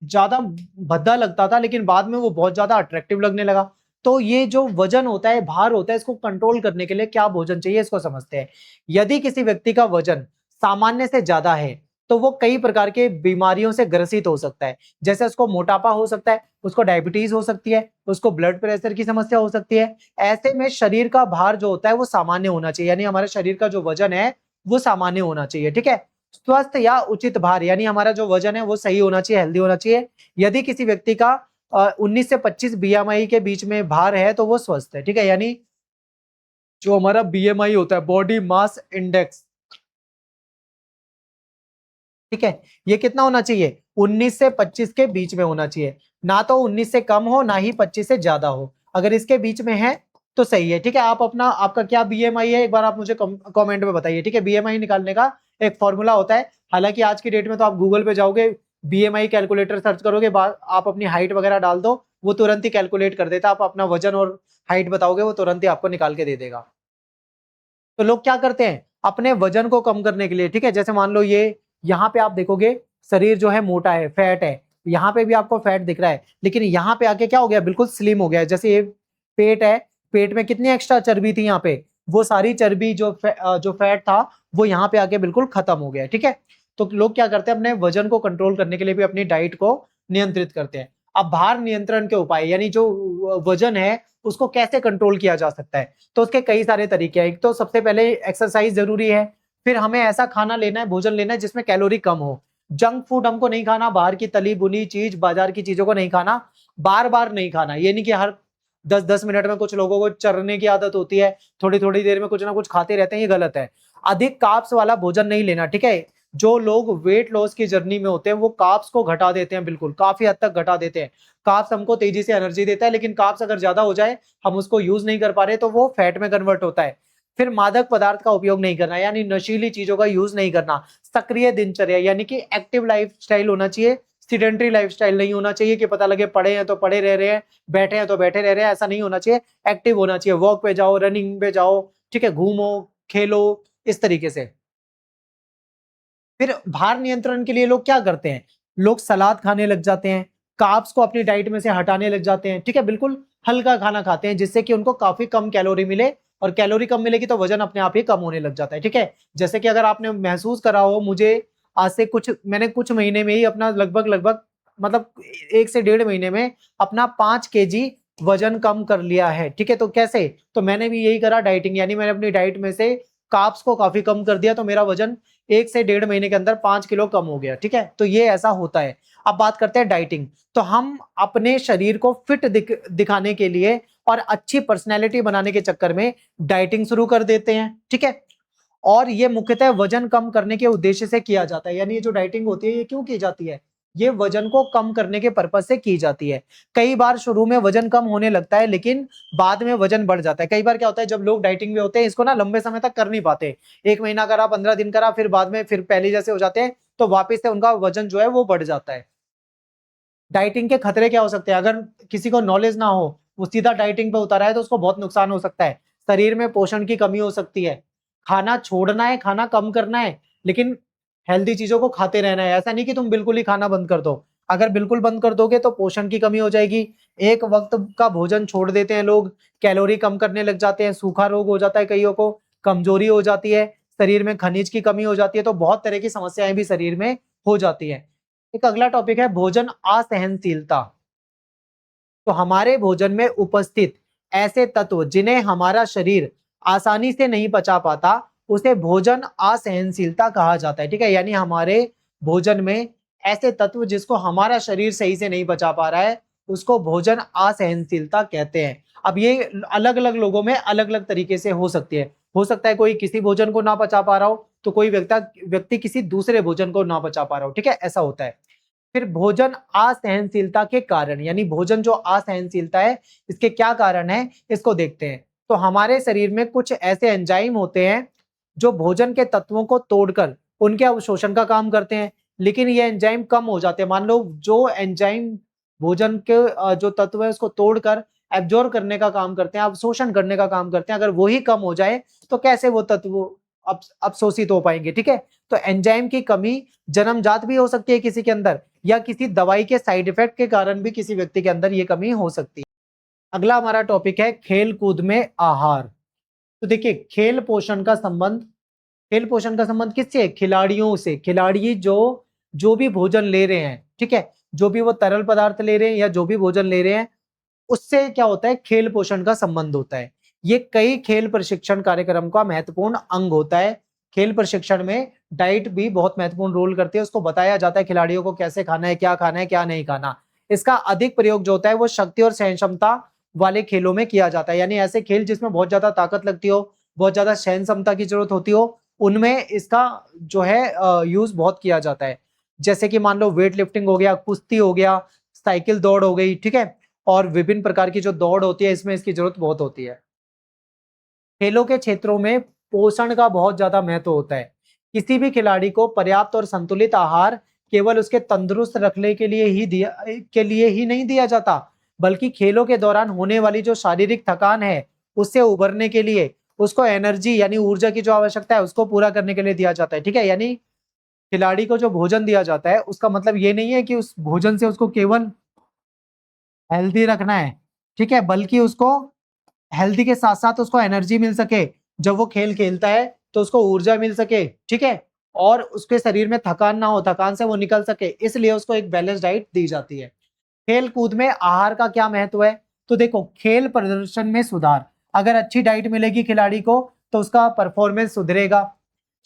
ज्यादा भद्दा लगता था, लेकिन बाद में वो बहुत ज्यादा अट्रैक्टिव लगने लगा। तो ये जो वजन होता है, भार होता है, इसको कंट्रोल करने के लिए क्या भोजन चाहिए इसको समझते हैं। यदि किसी व्यक्ति का वजन सामान्य से ज्यादा है तो वो कई प्रकार के बीमारियों से ग्रसित हो सकता है। जैसे उसको मोटापा हो सकता है, उसको डायबिटीज हो सकती है, उसको ब्लड प्रेशर की समस्या हो सकती है। ऐसे में शरीर का भार जो होता है वो सामान्य होना चाहिए, यानी हमारे शरीर का जो वजन है वो सामान्य होना चाहिए, ठीक है। स्वस्थ या उचित भार, यानी हमारा जो वजन है वो सही होना चाहिए, हेल्दी होना चाहिए। यदि किसी व्यक्ति का 19 से 25 बीएमआई के बीच में भार है तो वो स्वस्थ है, ठीक है। यानी जो हमारा बीएमआई होता है, बॉडी मास इंडेक्स, ठीक है, ये कितना होना चाहिए, 19 से 25 के बीच में होना चाहिए। ना तो 19 से कम हो, ना ही 25 से ज्यादा हो। अगर इसके बीच में है तो सही है, ठीक है। आप अपना, आपका क्या बीएमआई है एक बार आप मुझे कमेंट में बताइए, ठीक है। बीएमआई निकालने का एक फॉर्मूला होता है, हालांकि आज की डेट में तो आप गूगल पे जाओगे, बीएमआई कैलकुलेटर सर्च करोगे, आप अपनी हाइट वगैरह डाल दो, वो तुरंत ही कैलकुलेट कर देता है। आप अपना वजन और हाइट बताओगे वो तुरंत ही आपको निकाल के दे देगा। तो लोग क्या करते हैं अपने वजन को कम करने के लिए, ठीक है, जैसे मान लो ये यहाँ पे आप देखोगे शरीर जो है मोटा है, फैट है, यहाँ पे भी आपको फैट दिख रहा है, लेकिन यहाँ पे आके क्या हो गया, बिल्कुल स्लिम हो गया है। जैसे ये पेट है, पेट में कितनी एक्स्ट्रा चर्बी थी यहाँ पे, वो सारी चर्बी जो फैट था वो यहाँ पे आके बिल्कुल खत्म हो गया है, ठीक है। तो लोग क्या करते हैं अपने वजन को कंट्रोल करने के लिए भी अपनी डाइट को नियंत्रित करते हैं। अब भार नियंत्रण के उपाय, यानी जो वजन है उसको कैसे कंट्रोल किया जा सकता है, तो उसके कई सारे तरीके हैं। एक तो सबसे पहले एक्सरसाइज जरूरी है, फिर हमें ऐसा खाना लेना है, भोजन लेना है जिसमें कैलोरी कम हो। जंक फूड हमको नहीं खाना, बाहर की तली भुनी चीज, बाजार की चीजों को नहीं खाना, बार बार नहीं खाना। ये नहीं कि हर 10-10 मिनट में कुछ लोगों को चरने की आदत होती है, थोड़ी थोड़ी देर में कुछ ना कुछ खाते रहते हैं, ये गलत है। अधिक कार्ब्स वाला भोजन नहीं लेना, ठीक है। जो लोग वेट लॉस की जर्नी में होते हैं वो कार्ब्स को घटा देते हैं, बिल्कुल काफी हद तक घटा देते हैं। कार्ब्स हमको तेजी से एनर्जी देता है, लेकिन कार्ब्स अगर ज्यादा हो जाए, हम उसको यूज नहीं कर पा रहे, तो वो फैट में कन्वर्ट होता है। फिर मादक पदार्थ का उपयोग नहीं करना, यानी नशीली चीजों का यूज नहीं करना। सक्रिय दिनचर्या, यानी कि एक्टिव लाइफस्टाइल होना चाहिए, सीडेंटरी लाइफस्टाइल नहीं होना चाहिए कि पता लगे पड़े हैं तो पड़े रह रहे हैं, बैठे हैं तो बैठे रह रहे हैं, ऐसा नहीं होना चाहिए। एक्टिव होना चाहिए, वॉक पे जाओ, रनिंग पे जाओ, ठीक है, घूमो, खेलो, इस तरीके से। फिर भार नियंत्रण के लिए लोग क्या करते हैं, लोग सलाद खाने लग जाते हैं, कार्ब्स को अपनी डाइट में से हटाने लग जाते हैं, ठीक है, बिल्कुल हल्का खाना खाते हैं, जिससे कि उनको काफी कम कैलोरी मिले, और कैलोरी कम मिलेगी तो वजन अपने आप ही कम होने लग जाता है, ठीक है। जैसे कि अगर आपने महसूस करा हो, मुझे आज से मैंने कुछ महीने में ही अपना लगभग लगभग मतलब 1 से 1.5 महीने में अपना 5 kg वजन कम कर लिया है, ठीक है। तो कैसे, तो मैंने भी यही करा, डाइटिंग, यानी मैंने अपनी डाइट में से कार्ब्स को काफी कम कर दिया, तो मेरा वजन 1 से 1.5 महीने के अंदर 5 किलो कम हो गया, ठीक है। तो ये ऐसा होता है। अब बात करते हैं डाइटिंग। तो हम अपने शरीर को फिट दिखाने के लिए और अच्छी पर्सनैलिटी बनाने के चक्कर में डाइटिंग शुरू कर देते हैं, ठीक है। और ये मुख्यतः वजन कम करने के उद्देश्य से किया जाता है। यानी ये जो डाइटिंग होती है, ये क्यों की जाती है, ये वजन को कम करने के पर्पज से की जाती है। कई बार शुरू में वजन कम होने लगता है, लेकिन बाद में वजन बढ़ जाता है। कई बार क्या होता है, जब लोग डाइटिंग में होते हैं, इसको ना लंबे समय तक कर नहीं पाते, 1 महीना करा, 15 दिन करा, फिर बाद में फिर पहले जैसे हो जाते हैं, तो वापिस से उनका वजन जो है वो बढ़ जाता है। डाइटिंग के खतरे क्या हो सकते हैं, अगर किसी को नॉलेज ना हो, वो सीधा डाइटिंग पे उतारा है, तो उसको बहुत नुकसान हो सकता है। शरीर में पोषण की कमी हो सकती है। खाना छोड़ना है, खाना कम करना है, लेकिन हेल्दी चीजों को खाते रहना है। ऐसा नहीं कि तुम बिल्कुल ही खाना बंद कर दो। अगर बिल्कुल बंद कर दोगे तो पोषण की कमी हो जाएगी। एक वक्त का भोजन छोड़ देते हैं लोग, कैलोरी कम करने लग जाते हैं, सूखा रोग हो जाता है कईयों को, कमजोरी हो जाती है, शरीर में खनिज की कमी हो जाती है, तो बहुत तरह की समस्याएं भी शरीर में हो जाती है। एक अगला टॉपिक है भोजन असहनशीलता। तो हमारे भोजन में उपस्थित ऐसे तत्व जिन्हें हमारा शरीर आसानी से नहीं पचा पाता, उसे भोजन असहनशीलता कहा जाता है, ठीक है। यानी हमारे भोजन में ऐसे तत्व जिसको हमारा शरीर सही से नहीं पचा पा रहा है, उसको भोजन असहनशीलता कहते हैं। अब ये अलग अलग लोगों में अलग अलग तरीके से हो सकती है। हो सकता है कोई किसी भोजन को ना पचा पा रहा हो, तो कोई व्यक्ति किसी दूसरे भोजन को ना पचा पा रहा हो, ठीक है, ऐसा होता है। फिर भोजन असहनशीलता के कारण, यानी भोजन जो असहनशीलता है, इसके क्या कारण है, इसको देखते हैं। तो हमारे शरीर में कुछ ऐसे एंजाइम होते हैं जो भोजन के तत्वों को तोड़कर उनके अवशोषण का काम करते हैं, लेकिन ये एंजाइम कम हो जाते हैं। मान लो जो एंजाइम भोजन के जो तत्व है उसको तोड़कर एब्जॉर्ब करने का काम करते हैं, अवशोषण करने का काम करते हैं, अगर वही कम हो जाए तो कैसे वो तत्व अवशोषित हो पाएंगे, ठीक है। तो एंजाइम की कमी जन्मजात भी हो सकती है किसी के अंदर, या किसी दवाई के साइड इफेक्ट के कारण भी किसी व्यक्ति के अंदर ये कमी हो सकती है। अगला हमारा टॉपिक है खेल कूद में आहार। तो देखिए, खेल पोषण का संबंध किससे है, खिलाड़ियों से। खिलाड़ी जो जो भी भोजन ले रहे हैं, ठीक है, जो भी वो तरल पदार्थ ले रहे हैं या जो भी भोजन ले रहे हैं, उससे क्या होता है, खेल पोषण का संबंध होता है। ये कई खेल प्रशिक्षण कार्यक्रम का महत्वपूर्ण अंग होता है। खेल प्रशिक्षण में डाइट भी बहुत महत्वपूर्ण रोल करती है। उसको बताया जाता है खिलाड़ियों को कैसे खाना है, क्या नहीं खाना। इसका अधिक प्रयोग जो होता है वो शक्ति और सहन क्षमता वाले खेलों में किया जाता है। यानी ऐसे खेल जिसमें बहुत ज्यादा ताकत लगती हो, बहुत ज्यादा सहन क्षमता की जरूरत होती हो, उनमें इसका जो है यूज बहुत किया जाता है। जैसे कि मान लो वेट लिफ्टिंग हो गया, कुश्ती हो गया, साइकिल दौड़ हो गई, ठीक है, और विभिन्न प्रकार की जो दौड़ होती है, इसमें इसकी जरूरत बहुत होती है। खेलों के क्षेत्रों में पोषण का बहुत ज्यादा महत्व होता है। किसी भी खिलाड़ी को पर्याप्त और संतुलित आहार केवल उसके तंदुरुस्त रखने के लिए ही नहीं दिया जाता, बल्कि खेलों के दौरान होने वाली जो शारीरिक थकान है, उससे उभरने के लिए, उसको एनर्जी यानी ऊर्जा की जो आवश्यकता है उसको पूरा करने के लिए दिया जाता है, ठीक है। यानी खिलाड़ी को जो भोजन दिया जाता है, उसका मतलब ये नहीं है कि उस भोजन से उसको केवल हेल्दी रखना है, ठीक है, बल्कि उसको हेल्दी के साथ साथ उसको एनर्जी मिल सके, जब वो खेल खेलता है तो उसको ऊर्जा मिल सके, ठीक है, और उसके शरीर में थकान ना हो, थकान से वो निकल सके, इसलिए उसको एक बैलेंस डाइट दी जाती है। खेल कूद में आहार का क्या महत्व है, तो देखो, खेल प्रदर्शन में सुधार, अगर अच्छी डाइट मिलेगी खिलाड़ी को तो उसका परफॉर्मेंस सुधरेगा।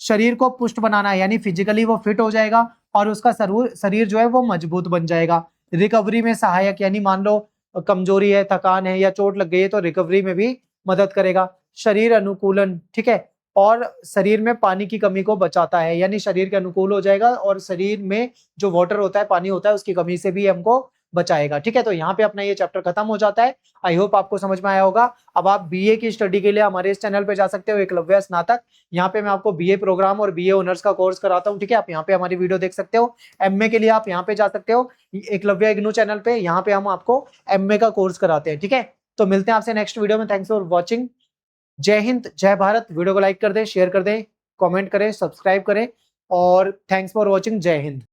शरीर को पुष्ट बनाना, यानी फिजिकली वो फिट हो जाएगा और उसका शरीर जो है वो मजबूत बन जाएगा। रिकवरी में सहायक, यानी मान लो कमजोरी है, थकान है या चोट लग गई है तो रिकवरी में भी मदद करेगा। शरीर अनुकूलन, ठीक है, और शरीर में पानी की कमी को बचाता है, यानी शरीर के अनुकूल हो जाएगा और शरीर में जो वाटर होता है, पानी होता है, उसकी कमी से भी हमको बचाएगा। ठीक है, तो यहाँ पे अपना ये चैप्टर खत्म हो जाता है। आई होप आपको समझ में आया होगा। अब आप बीए की स्टडी के लिए हमारे इस चैनल पे जा सकते हो, एकलव्य स्नातक। यहाँ पे मैं आपको बीए प्रोग्राम और बीए ऑनर्स का कोर्स कराता हूँ। ठीक है, आप यहाँ पे हमारी वीडियो देख सकते हो। एमए के लिए आप यहाँ पे जा सकते हो, एकलव्य इग्नू चैनल पे। यहाँ पे हम आपको एमए का कोर्स कराते हैं। ठीक है, तो मिलते हैं आपसे नेक्स्ट वीडियो में। Thanks for watching. जय हिंद, जय भारत। वीडियो को लाइक कर दें, शेयर कर दें, कमेंट करें, सब्सक्राइब करें और थैंक्स फॉर वॉचिंग। जय हिंद।